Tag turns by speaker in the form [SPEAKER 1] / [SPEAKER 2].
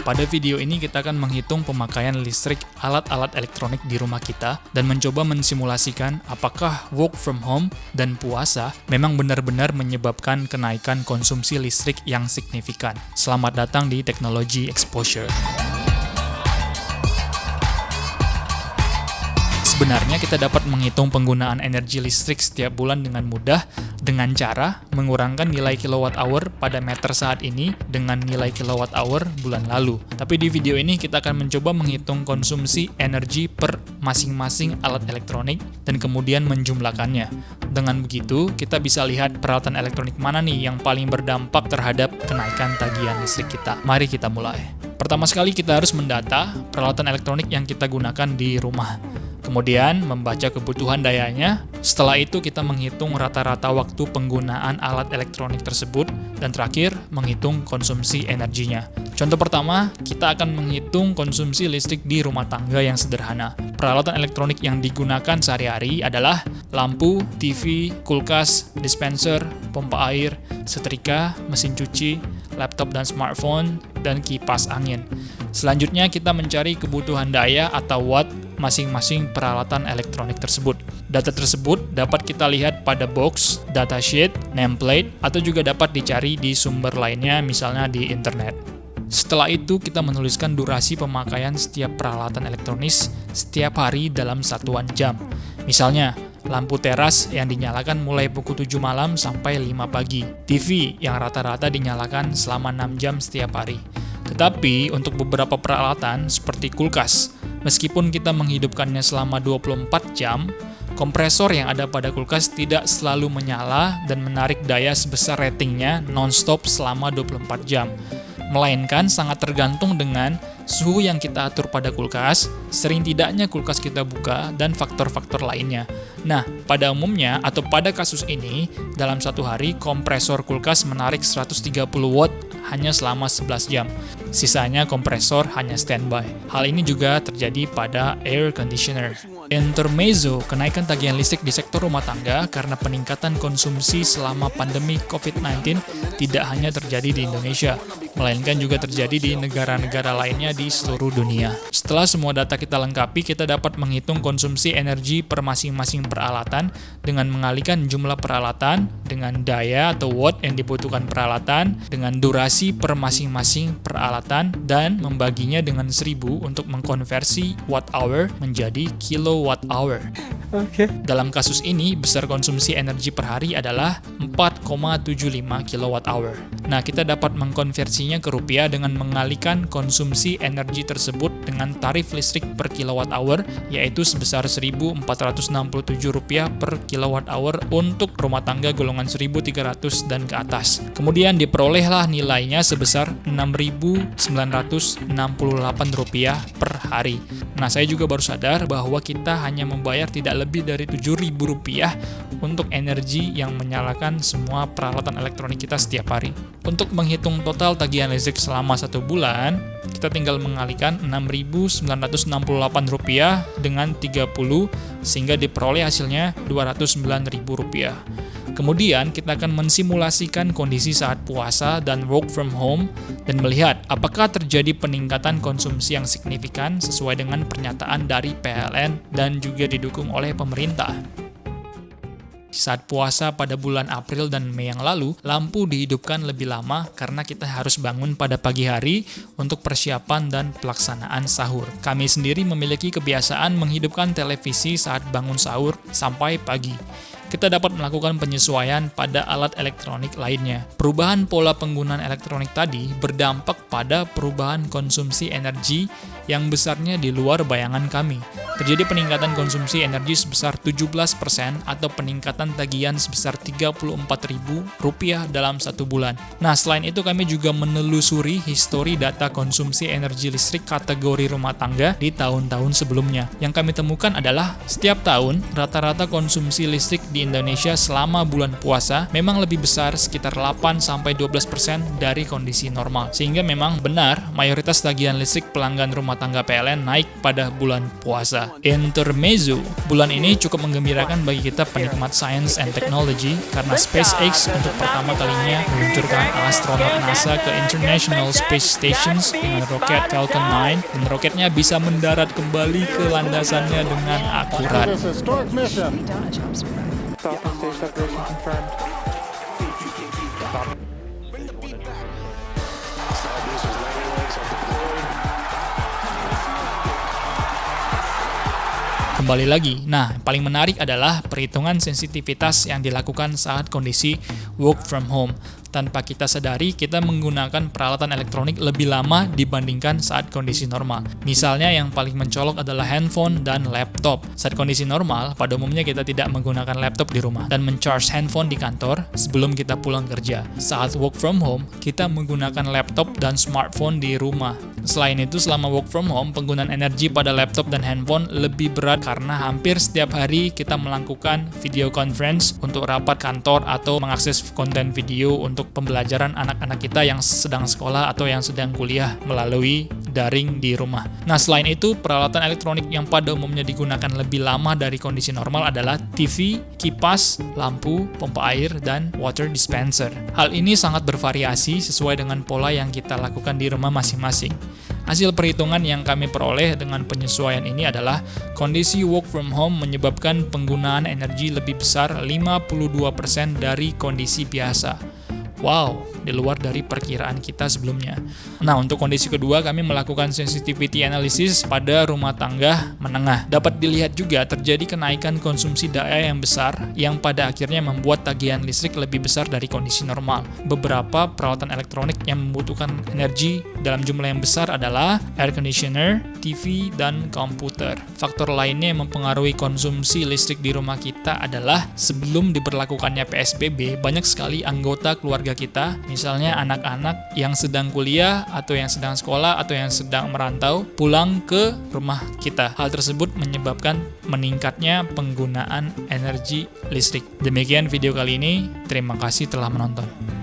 [SPEAKER 1] Pada video ini kita akan menghitung pemakaian listrik alat-alat elektronik di rumah kita dan mencoba mensimulasikan apakah work from home dan puasa memang benar-benar menyebabkan kenaikan konsumsi listrik yang signifikan. Selamat datang di Technology Exposure. Sebenarnya kita dapat menghitung penggunaan energi listrik setiap bulan dengan mudah dengan cara mengurangkan nilai kilowatt hour pada meter saat ini dengan nilai kilowatt hour bulan lalu. Tapi di video ini kita akan mencoba menghitung konsumsi energi per masing-masing alat elektronik dan kemudian menjumlahkannya. Dengan begitu, kita bisa lihat peralatan elektronik mana nih yang paling berdampak terhadap kenaikan tagihan listrik kita. Mari kita mulai. Pertama sekali kita harus mendata peralatan elektronik yang kita gunakan di rumah. Kemudian membaca kebutuhan dayanya. Setelah itu kita menghitung rata-rata waktu penggunaan alat elektronik tersebut. Dan terakhir, menghitung konsumsi energinya. Contoh pertama, kita akan menghitung konsumsi listrik di rumah tangga yang sederhana. Peralatan elektronik yang digunakan sehari-hari adalah lampu, TV, kulkas, dispenser, pompa air, setrika, mesin cuci, laptop dan smartphone, dan kipas angin. Selanjutnya kita mencari kebutuhan daya atau watt masing-masing peralatan elektronik tersebut. Data tersebut dapat kita lihat pada box, datasheet, nameplate, atau juga dapat dicari di sumber lainnya, misalnya di internet. Setelah itu, kita menuliskan durasi pemakaian setiap peralatan elektronis setiap hari dalam satuan jam. Misalnya, lampu teras yang dinyalakan mulai pukul 7 malam sampai 5 pagi. TV yang rata-rata dinyalakan selama 6 jam setiap hari. Tetapi, untuk beberapa peralatan seperti kulkas, meskipun kita menghidupkannya selama 24 jam, kompresor yang ada pada kulkas tidak selalu menyala dan menarik daya sebesar ratingnya non-stop selama 24 jam. Melainkan sangat tergantung dengan suhu yang kita atur pada kulkas, sering tidaknya kulkas kita buka, dan faktor-faktor lainnya. Nah, pada umumnya atau pada kasus ini, dalam satu hari kompresor kulkas menarik 130 watt hanya selama 11 jam. Sisanya kompresor hanya standby. Hal ini juga terjadi pada air conditioner. Intermezzo, kenaikan tagihan listrik di sektor rumah tangga karena peningkatan konsumsi selama pandemi COVID-19 tidak hanya terjadi di Indonesia, melainkan juga terjadi di negara-negara lainnya di seluruh dunia. Setelah semua data kita lengkapi, kita dapat menghitung konsumsi energi per masing-masing peralatan dengan mengalihkan jumlah peralatan dengan daya atau watt yang dibutuhkan peralatan dengan durasi per masing-masing peralatan dan membaginya dengan 1000 untuk mengkonversi watt hour menjadi kilowatt hour. Dalam kasus ini, besar konsumsi energi per hari adalah 4,75 kilowatt hour. Nah, kita dapat mengkonversinya ke rupiah dengan mengalihkan konsumsi energi tersebut dengan tarif listrik per kilowatt hour, yaitu sebesar Rp1.467 per kilowatt hour untuk rumah tangga golongan 1.300 dan ke atas. Kemudian diperolehlah nilainya sebesar Rp6.968 per hari. Nah, saya juga baru sadar bahwa kita hanya membayar tidak lebih dari Rp7.000 untuk energi yang menyalakan semua peralatan elektronik kita setiap hari. Untuk menghitung total tagihan listrik selama 1 bulan, kita tinggal mengalihkan Rp6.968 dengan 30 sehingga diperoleh hasilnya Rp209.000. Kemudian kita akan mensimulasikan kondisi saat puasa dan work from home dan melihat apakah terjadi peningkatan konsumsi yang signifikan sesuai dengan pernyataan dari PLN dan juga didukung oleh pemerintah. Saat puasa pada bulan April dan Mei yang lalu, lampu dihidupkan lebih lama karena kita harus bangun pada pagi hari untuk persiapan dan pelaksanaan sahur. Kami sendiri memiliki kebiasaan menghidupkan televisi saat bangun sahur sampai pagi. Kita dapat melakukan penyesuaian pada alat elektronik lainnya. Perubahan pola penggunaan elektronik tadi berdampak pada perubahan konsumsi energi yang besarnya di luar bayangan kami. Terjadi peningkatan konsumsi energi sebesar 17% atau peningkatan tagihan sebesar Rp34.000 dalam 1 bulan. Nah, selain itu kami juga menelusuri histori data konsumsi energi listrik kategori rumah tangga di tahun-tahun sebelumnya. Yang kami temukan adalah setiap tahun rata-rata konsumsi listrik di di Indonesia selama bulan puasa memang lebih besar sekitar 8-12% dari kondisi normal. Sehingga memang benar mayoritas tagihan listrik pelanggan rumah tangga PLN naik pada bulan puasa. Intermezzo, bulan ini cukup menggembirakan bagi kita penikmat science and technology karena SpaceX untuk pertama kalinya meluncurkan astronot NASA ke International Space Stations dengan roket Falcon 9 dan roketnya bisa mendarat kembali ke landasannya dengan akurat. Kembali lagi, nah paling menarik adalah perhitungan sensitivitas yang dilakukan saat kondisi work from home. Tanpa kita sadari, kita menggunakan peralatan elektronik lebih lama dibandingkan saat kondisi normal. Misalnya yang paling mencolok adalah handphone dan laptop. Saat kondisi normal, pada umumnya kita tidak menggunakan laptop di rumah dan men-charge handphone di kantor sebelum kita pulang kerja. Saat work from home, kita menggunakan laptop dan smartphone di rumah. Selain itu, selama work from home, penggunaan energi pada laptop dan handphone lebih berat karena hampir setiap hari kita melakukan video conference untuk rapat kantor atau mengakses konten video untuk pembelajaran anak-anak kita yang sedang sekolah atau yang sedang kuliah melalui daring di rumah. Nah, selain itu, peralatan elektronik yang pada umumnya digunakan lebih lama dari kondisi normal adalah TV, kipas, lampu, pompa air, dan water dispenser. Hal ini sangat bervariasi sesuai dengan pola yang kita lakukan di rumah masing-masing. Hasil perhitungan yang kami peroleh dengan penyesuaian ini adalah kondisi work from home menyebabkan penggunaan energi lebih besar 52% dari kondisi biasa. Wow, di luar dari perkiraan kita sebelumnya. Nah, untuk kondisi kedua, kami melakukan sensitivity analysis pada rumah tangga menengah. Dapat dilihat juga terjadi kenaikan konsumsi daya yang besar yang pada akhirnya membuat tagihan listrik lebih besar dari kondisi normal. Beberapa peralatan elektronik yang membutuhkan energi dalam jumlah yang besar adalah air conditioner, TV, dan komputer. Faktor lainnya yang mempengaruhi konsumsi listrik di rumah kita adalah sebelum diberlakukannya PSBB, banyak sekali anggota keluarga kita, misalnya anak-anak yang sedang kuliah atau yang sedang sekolah atau yang sedang merantau, pulang ke rumah kita. Hal tersebut menyebabkan meningkatnya penggunaan energi listrik. Demikian video kali ini, terima kasih telah menonton.